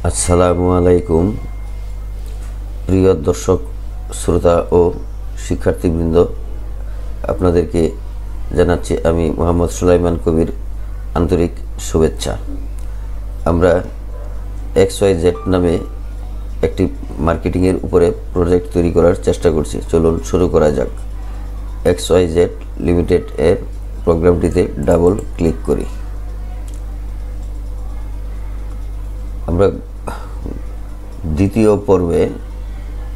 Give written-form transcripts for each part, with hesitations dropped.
আসসালামু আলাইকুম প্রিয় দর্শক শ্রোতা ও শিক্ষার্থীবৃন্দ, আপনাদেরকে জানাচ্ছি আমি মোহাম্মদ সুলাইমান কবির আন্তরিক শুভেচ্ছা। আমরা XYZ নামে একটি মার্কেটিংয়ের উপরে প্রজেক্ট তৈরি করার চেষ্টা করছি। চলুন শুরু করা যাক। XYZ লিমিটেড এর প্রোগ্রামটিতে ডাবল ক্লিক করি। আমরা দ্বিতীয় পর্বে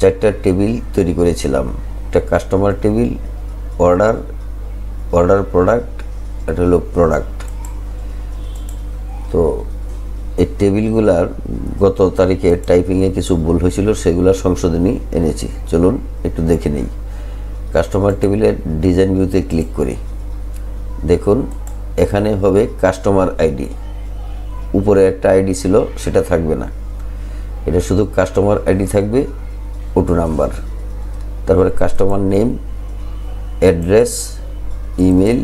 4টা টেবিল তৈরি করেছিলাম। একটা কাস্টমার টেবিল, অর্ডার প্রোডাক্ট, এটা হলো প্রোডাক্ট। তো এই টেবিলগুলার গত তারিখে টাইপিংয়ে কিছু ভুল হয়েছিল, সেগুলো সংশোধনী এনেছি। চলুন একটু দেখে নিই। কাস্টমার টেবিলের ডিজাইন ভিউতে ক্লিক করি। দেখুন এখানে হবে কাস্টমার আইডি। উপরে একটা আইডি ছিল, সেটা থাকবে না, এটা শুধু কাস্টমার আইডি থাকবে, অটো নাম্বার, তারপরে customer name, address, email,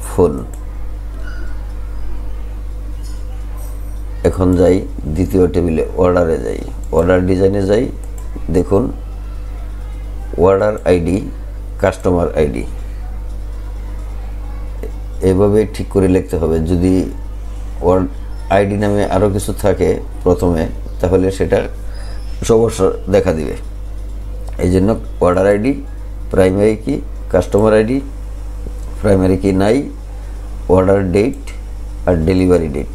phone. এখন যাই দ্বিতীয় টেবিলে, অর্ডারে যাই, অর্ডার ডিজাইনে যাই। দেখুন অর্ডার আইডি, কাস্টমার আইডি, এভাবে ঠিক করে লিখতে হবে। যদি আইডি নামে আরও কিছু থাকে প্রথমে, তাহলে সেটা সমস্যা দেখা দিবে। এই জন্য অর্ডার আইডি, প্রাইমারি কি, কাস্টমার আইডি, প্রাইমারি কি নাই, অর্ডার ডেট আর ডেলিভারি ডেট।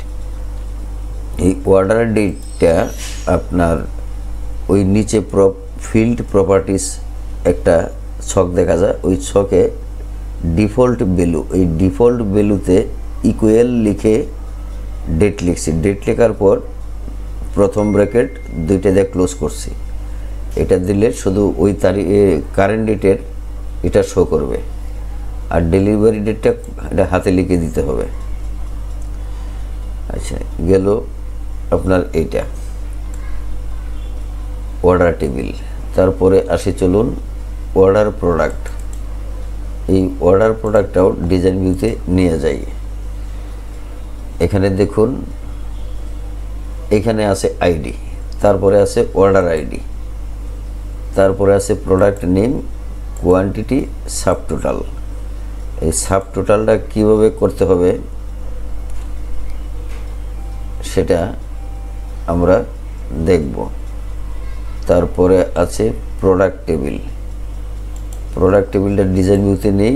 এই অর্ডার ডেটটা আপনার ওই নিচে ফিল্ড প্রপার্টিস একটা ছক দেখা যায়, ওই ছকে ডিফল্ট ভ্যালু, এই ডিফল্ট ভ্যালুতে ইকুয়াল লিখে ডেট লিখছি। ডেট লেখার পর প্রথম ব্র্যাকেট দুইটা দিয়ে ক্লোজ করছি। এটা দিলে শুধু ওই কারেন্ট ডেটের এটা শো করবে, আর ডেলিভারি ডেটটা এটা হাতে লিখে দিতে হবে। আচ্ছা, গেল আপনার এইটা অর্ডার টেবিল। তারপরে আসি, চলুন অর্ডার প্রোডাক্ট। এই অর্ডার প্রোডাক্টটাও ডিজাইন ভিউতে নিয়ে যাই। এখানে দেখুন, এখানে আছে আইডি, তারপরে আছে অর্ডার আইডি, তারপরে আছে product name, quantity, sub total. এই সাব টোটালটা কীভাবে করতে হবে সেটা আমরা দেখব। তারপরে আছে প্রোডাক্ট টেবিল। প্রোডাক্ট টেবিলটা ডিজাইন ভিউতে নেই।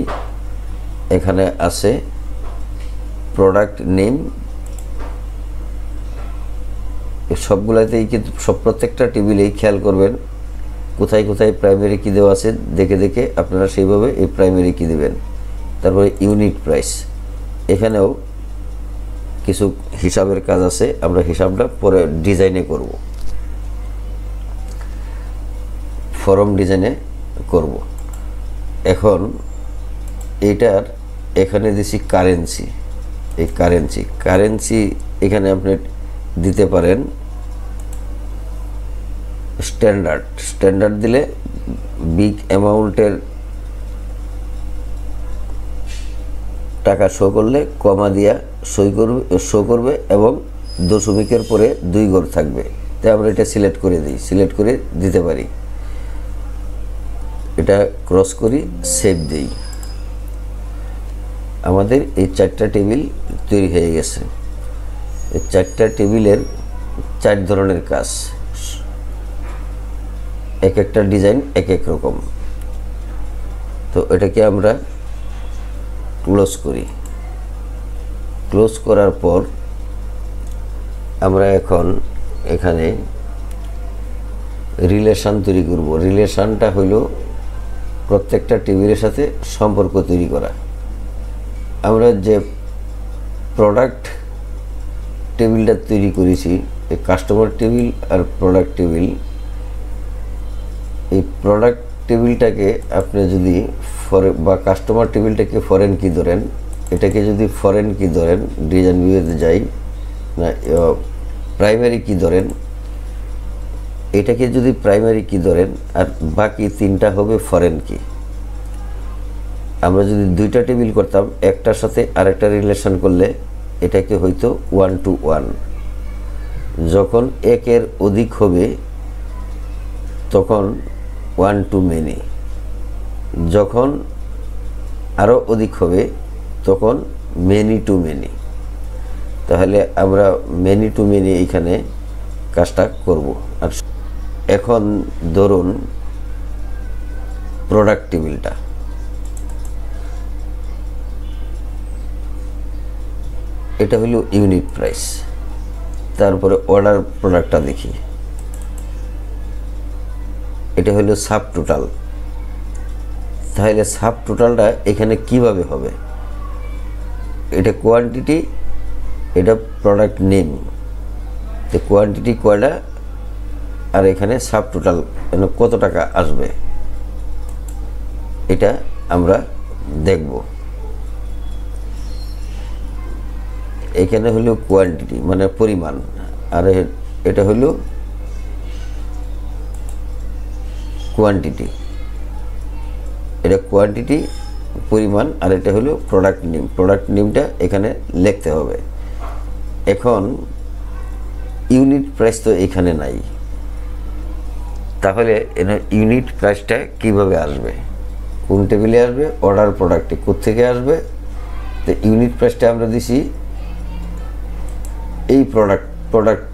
এখানে আছে প্রোডাক্ট নেম। সবগুলাতেই কিন্তু প্রত্যেকটা টেবিলেই খেয়াল করবেন কোথায় কোথায় প্রাইমারি কি দেওয়া আছে, দেখে দেখে আপনারা সেইভাবে এই প্রাইমারি কি দেবেন। তারপরে ইউনিট প্রাইস, এখানেও কিছু হিসাবের কাজ আছে, আমরা হিসাবটা পরে ডিজাইনে করব, ফর্ম ডিজাইনে করব। এখন এটার এখানে দিছি কারেন্সি। এই কারেন্সি এখানে আপনি দিতে পারেন স্ট্যান্ডার্ড দিলে বিগ অ্যামাউন্টের টাকা শো করলে কমা দিয়া শো করবে এবং দশমিকের পরে 2 ঘর থাকবে। তাই আমরা এটা সিলেক্ট করে দিতে পারি। এটা ক্রস করি, সেভ দিই। আমাদের এই 4টা টেবিল তৈরি হয়ে গেছে। এই 4টা টেবিলের 4 ধরনের কাজ, এক একটা ডিজাইন এক এক রকম। তো এটাকে আমরা ক্লোজ করি। ক্লোজ করার পর আমরা এখন এখানে রিলেশন তৈরি করব। রিলেশনটা হইল প্রত্যেকটা টেবিলের সাথে সম্পর্ক তৈরি করা। আমরা যে প্রোডাক্ট টেবিলটা তৈরি করেছি, এই কাস্টমার টেবিল আর প্রোডাক্ট টেবিল, এই প্রোডাক্ট টেবিলটাকে আপনি যদি বা কাস্টমার টেবিলটাকে ফরেন কি ধরেন, এটাকে যদি ফরেন কি ধরেন, ডিজাইন ভিউতে যাই না, প্রাইমারি কি ধরেন, এটাকে যদি প্রাইমারি কি ধরেন, আর বাকি 3টা হবে ফরেন কি। আমরা যদি 2টা টেবিল করতাম, একটার সাথে আরেকটা রিলেশন করলে এটাকে হয়তো 1 to 1, যখন একের অধিক হবে তখন ওয়ান টু মেনি, যখন আরও অধিক হবে তখন মেনি টু মেনি। তাহলে আমরা মেনি টু মেনি এইখানে কাজটা করব। আর এখন ধরুন প্রোডাক্ট টেবিলটা, এটা হলো ইউনিট প্রাইস। তারপরে অর্ডার প্রোডাক্টটা দেখি, এটা হলো সাব টোটাল। তাহলে সাব টোটালটা এখানে কিভাবে হবে? এটা কোয়ান্টিটি, এটা প্রোডাক্ট নেম, তো কোয়ান্টিটি কয়টা আর এখানে সাব টোটাল কত টাকা আসবে এটা আমরা দেখব। এখানে হলো কোয়ান্টিটি মানে পরিমাণ, আর এটা হলো কোয়ান্টিটি, এটা কোয়ান্টিটি পরিমাণ, আর এটা হলো প্রোডাক্ট নেম। প্রোডাক্ট নেমটা এখানে লিখতে হবে। এখন ইউনিট প্রাইস তো এখানে নাই, তাহলে ইউনিট প্রাইসটা কিভাবে আসবে? কোন টেবিলে আসবে? অর্ডার প্রোডাক্টে কোত্থেকে আসবে? তো ইউনিট প্রাইসটা আমরা দিছি এই প্রোডাক্ট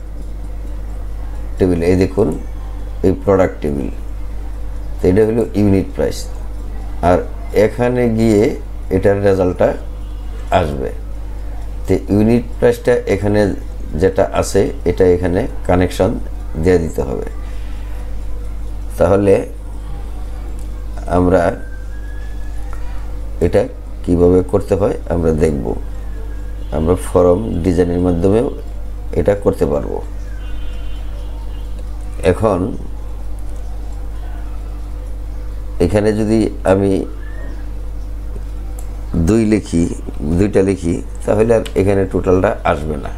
টেবিলে। এই দেখুন এই প্রোডাক্ট টেবিল, তো এটা হলো ইউনিট প্রাইস। আর এখানে গিয়ে এটার রেজাল্টটা আসবে। তো ইউনিট প্রাইসটা এখানে যেটা আছে এটা এখানে কানেকশন দিয়ে দিতে হবে। তাহলে আমরা এটা কিভাবে করতে হয় আমরা দেখব। আমরা ফর্ম ডিজাইনের মাধ্যমেও এটা করতে পারবো। এখন এখানে যদি আমি দুইটা লিখি তাহলে আর এখানে টোটালটা আসবে না,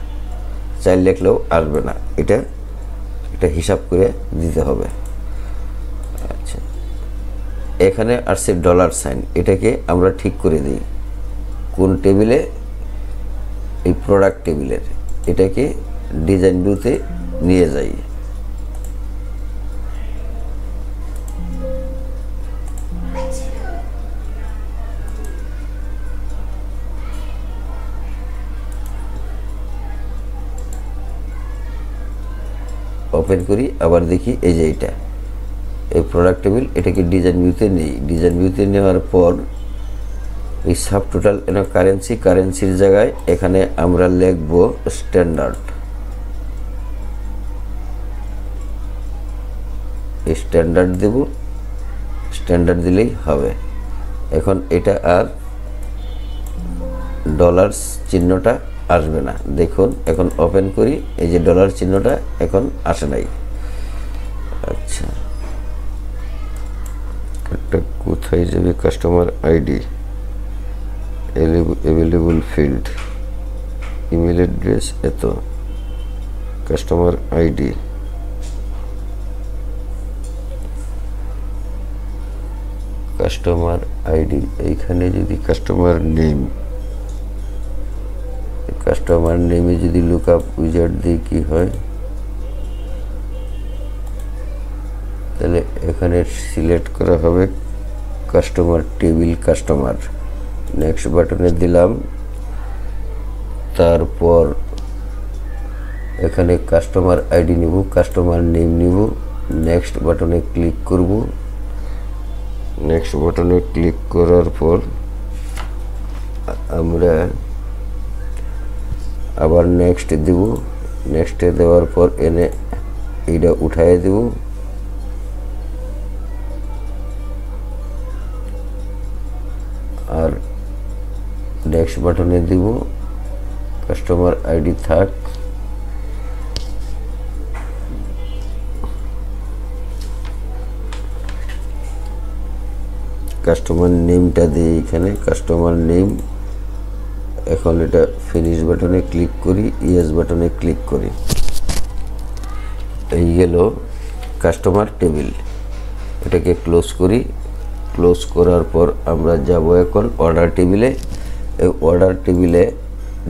4 লিখলেও আসবে না। এটা হিসাব করে দিতে হবে। আচ্ছা, এখানে আসছে ডলার সাইন, এটাকে আমরা ঠিক করে দিই কোন টেবিলে? এই প্রোডাক্ট টেবিলের। এটাকে ডিজাইন ভিউতে নিয়ে যাই। ওপেন করি, আবার দেখি এই যে এটা এই প্রোডাক্ট টেবিল, এটাকে ডিজাইন ভিউতে নেই। ডিজাইন ভিউতে নেওয়ার পর এই সাব টোটাল কারেন্সির জায়গায় এখানে আমরা লিখব স্ট্যান্ডার্ড। স্ট্যান্ডার্ড দেব, স্ট্যান্ডার্ড দিলেই হবে। এখন এটা আর ডলার চিহ্নটা আসবে না। দেখুন এখন ওপেন করি, এই যে ডলার চিহ্নটা এখন আসে নাই। আচ্ছা, একটা কোথায় যাবে? Customer ID, available field, email address, এত কাস্টমার আইডি, এইখানে যদি কাস্টমার নেমে যদি লুকআপ উইজার্ড দিই কি হয়? তাহলে এখানে সিলেক্ট করা হবে কাস্টমার টেবিল, কাস্টমার। নেক্সট বাটনে দিলাম, তারপর এখানে কাস্টমার আইডি নিব, কাস্টমার নেম নিব, নেক্সট বাটনে ক্লিক করব। নেক্সট বাটনে ক্লিক করার পর আমরা আবার নেক্সট দেব। নেক্সটে দেওয়ার পর এনে এইটা উঠাই দেব। আর নেক্সট বাটনে দিব কাস্টমার আইডি থাক। কাস্টমার নেমটা দিই এখানে, কাস্টমার নেম। এখন এটা ফিনিশ বাটনে ক্লিক করি, ইয়েস বাটনে ক্লিক করি। এই গেল কাস্টমার টেবিল। এটাকে ক্লোজ করি। ক্লোজ করার পর আমরা যাব এখন অর্ডার টেবিলে। এই অর্ডার টেবিলে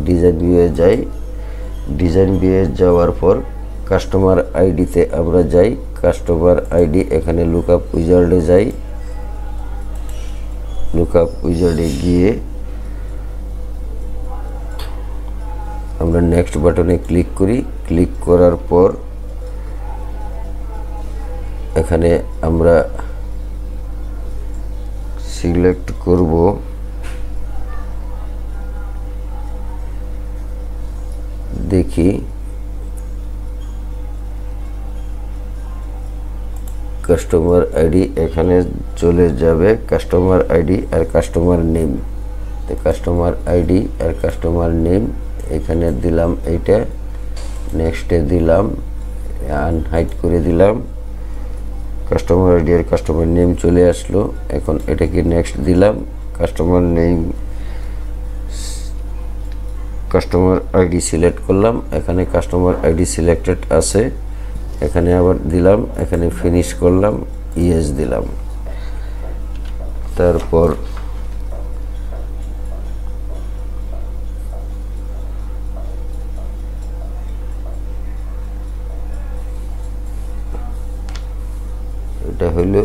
ডিজাইন ভিউয়ে যাই। ডিজাইন ভিউয়ে যাওয়ার পর কাস্টমার আইডিতে আমরা যাই, কাস্টমার আইডি এখানে লুকআপ উইজার্ডে যাই, লুকআপ উইজার্ডে গিয়ে আমরা নেক্সট বাটনে ক্লিক করি। ক্লিক করার পর এখানে আমরা সিলেক্ট করব দেখি কাস্টমার আইডি এখানে চলে যাবে, কাস্টমার আইডি আর কাস্টমার নেম। তো কাস্টমার আইডি আর কাস্টমার নেম এখানে দিলাম, এইটা নেক্সটে দিলাম, আনহাইড করে দিলাম। কাস্টমার আইডি আর কাস্টমার নেম চলে আসলো। এখন এটাকে নেক্সট দিলাম, customer name customer ID select করলাম, এখানে কাস্টমার আইডি সিলেক্টেড আছে, এখানে আবার দিলাম, এখানে ফিনিশ করলাম, ইয়েস দিলাম। তারপর এটা হলো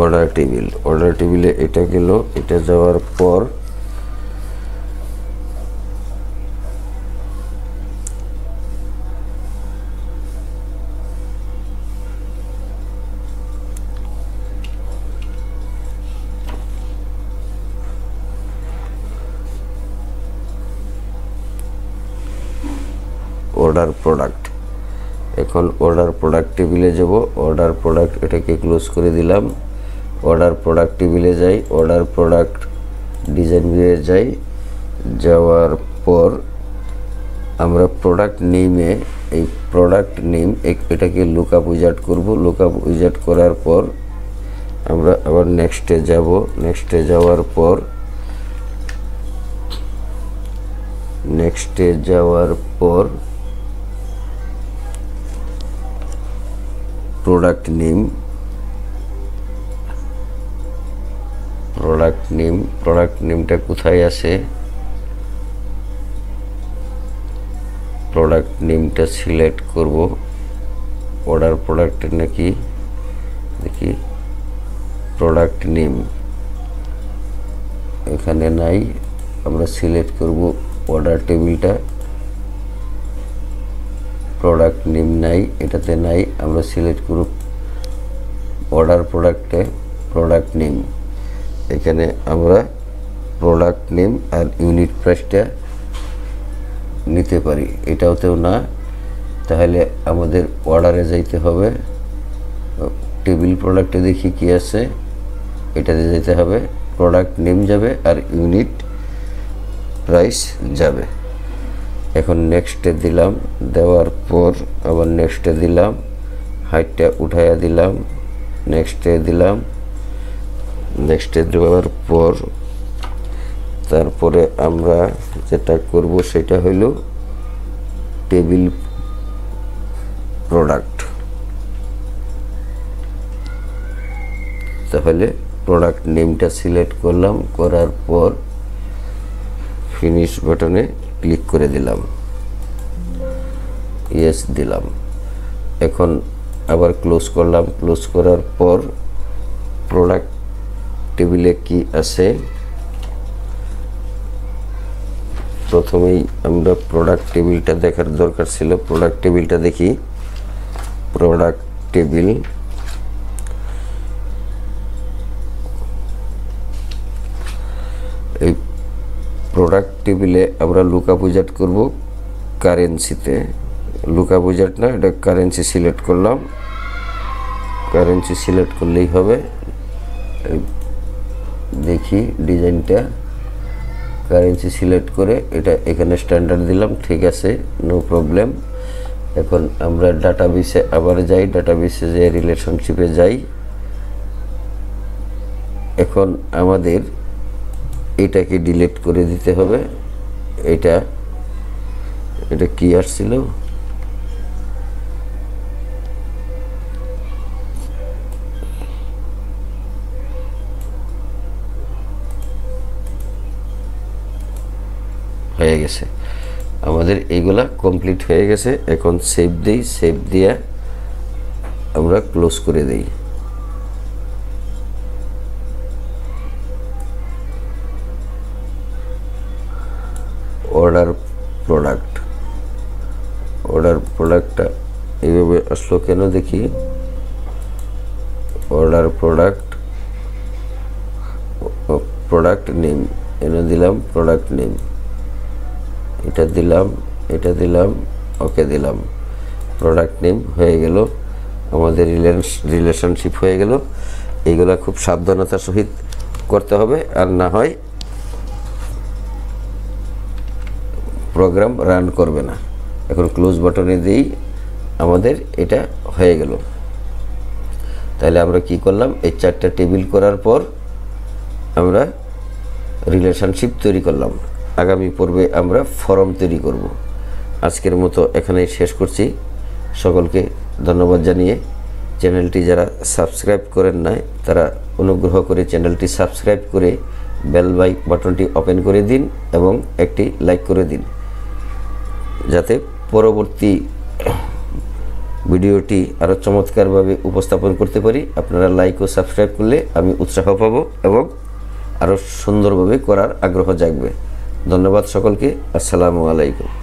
অর্ডার টেবিল। অর্ডার টেবিলে এটা গেল, এটা যাওয়ার পর অর্ডার প্রোডাক্ট, এখন অর্ডার প্রোডাক্ট টেবিলে যাব। অর্ডার প্রোডাক্ট এটাকে ক্লোজ করে দিলাম। অর্ডার প্রোডাক্ট টেবিলে যাই, অর্ডার প্রোডাক্ট ডিজাইন ভিউয়ে যাই, যাওয়ার পর আমরা প্রোডাক্ট নেমে এই প্রোডাক্ট নেম এটাকে লুকআপ উইজার্ড করব। লুকআপ উইজার্ড করার পর আমরা আবার নেক্সটে যাব। নেক্সটে যাওয়ার পর প্রোডাক্ট নেমটা কোথায় আছে, প্রোডাক্ট নেমটা সিলেক্ট করব। অর্ডার প্রোডাক্ট নাকি দেখি, প্রোডাক্ট নেম এখানে নাই, আমরা সিলেক্ট করব অর্ডার টেবিলটা। প্রোডাক্ট নেম নাই, এটাতে নাই, আমরা সিলেক্ট করব অর্ডার প্রোডাক্টে প্রোডাক্ট নেম। এখানে আমরা প্রোডাক্ট নেম আর ইউনিট প্রাইসটা নিতে পারি, এটাতেও না, তাহলে আমাদের অর্ডারে যাইতে হবে। টেবিল প্রোডাক্টে দেখি কি আছে, এটাতে যেতে হবে, প্রোডাক্ট নেম যাবে আর ইউনিট প্রাইস যাবে। এখন নেক্সটে দিলাম, দেওয়ার পর আবার নেক্সটে দিলাম, হাইটটা উঠাইয়া দিলাম, নেক্সটে দিলাম। নেক্সটে দেওয়ার পর তারপরে আমরা যেটা করব সেটা হলো টেবিল প্রোডাক্ট। তাহলে প্রোডাক্ট নেমটা সিলেক্ট করলাম, করার পর ফিনিশ বাটনে ক্লিক করে দিলাম, ইয়েস দিলাম। এখন আবার ক্লোজ করলাম। ক্লোজ করার পর প্রোডাক্ট টেবিলে কি আছে, প্রথমেই আমরা প্রোডাক্ট টেবিলটা দেখার দরকার ছিল। প্রোডাক্ট টেবিলটা দেখি, প্রোডাক্ট টেবিল এই প্রোডাক্ট টেবিলে আমরা লুকআপ উইজার্ড করব কারেন্সিতে। লুকআপ উইজার্ড না, এটা কারেন্সি সিলেক্ট করলাম, কারেন্সি সিলেক্ট করলেই হবে। দেখি ডিজাইনটা, কারেন্সি সিলেক্ট করে এটা এখানে স্ট্যান্ডার্ড দিলাম, ঠিক আছে, নো প্রবলেম। এখন আমরা ডাটাবেসে আবার যাই, ডাটাবেসে যে রিলেশনশিপে যাই। এখন আমাদের এটাকে ডিলিট করে দিতে হবে। এটা কি আসছিল, হয়ে গেছে। আমাদের এইগুলা কমপ্লিট হয়ে গেছে। এখন সেভ দিই, সেভ দিয়ে আমরা ক্লোজ করে দিই। অর্ডার প্রোডাক্টটা এইভাবে আসলো কেন দেখি। অর্ডার প্রোডাক্ট নেম এনে দিলাম, প্রোডাক্ট নেম এটা দিলাম, ওকে দিলাম। প্রোডাক্ট নেম হয়ে গেল, আমাদের রিলেশনশিপ হয়ে গেল। এইগুলা খুব সাবধানতার সহিত করতে হবে, আর না হয় প্রোগ্রাম রান করবে না। এখন ক্লোজ বাটনে দিই, আমাদের এটা হয়ে গেল। তাহলে আমরা কি করলাম, এই 4টা টেবিল করার পর আমরা রিলেশনশিপ তৈরি করলাম। আগামী পর্বে আমরা ফর্ম তৈরি করব। আজকের মতো এখানেই শেষ করছি। সকলকে ধন্যবাদ জানিয়ে, চ্যানেলটি যারা সাবস্ক্রাইব করেন নাই তারা অনুগ্রহ করে চ্যানেলটি সাবস্ক্রাইব করে বেল বাটনটি ওপেন করে দিন এবং একটি লাইক করে দিন, যাতে পরবর্তী ভিডিওটি আরও চমৎকারভাবে উপস্থাপন করতে পারি। আপনারা লাইক ও সাবস্ক্রাইব করলে আমি উৎসাহ পাব এবং আরও সুন্দরভাবে করার আগ্রহ জাগবে। ধন্যবাদ সকলকে। আসসালামু আলাইকুম।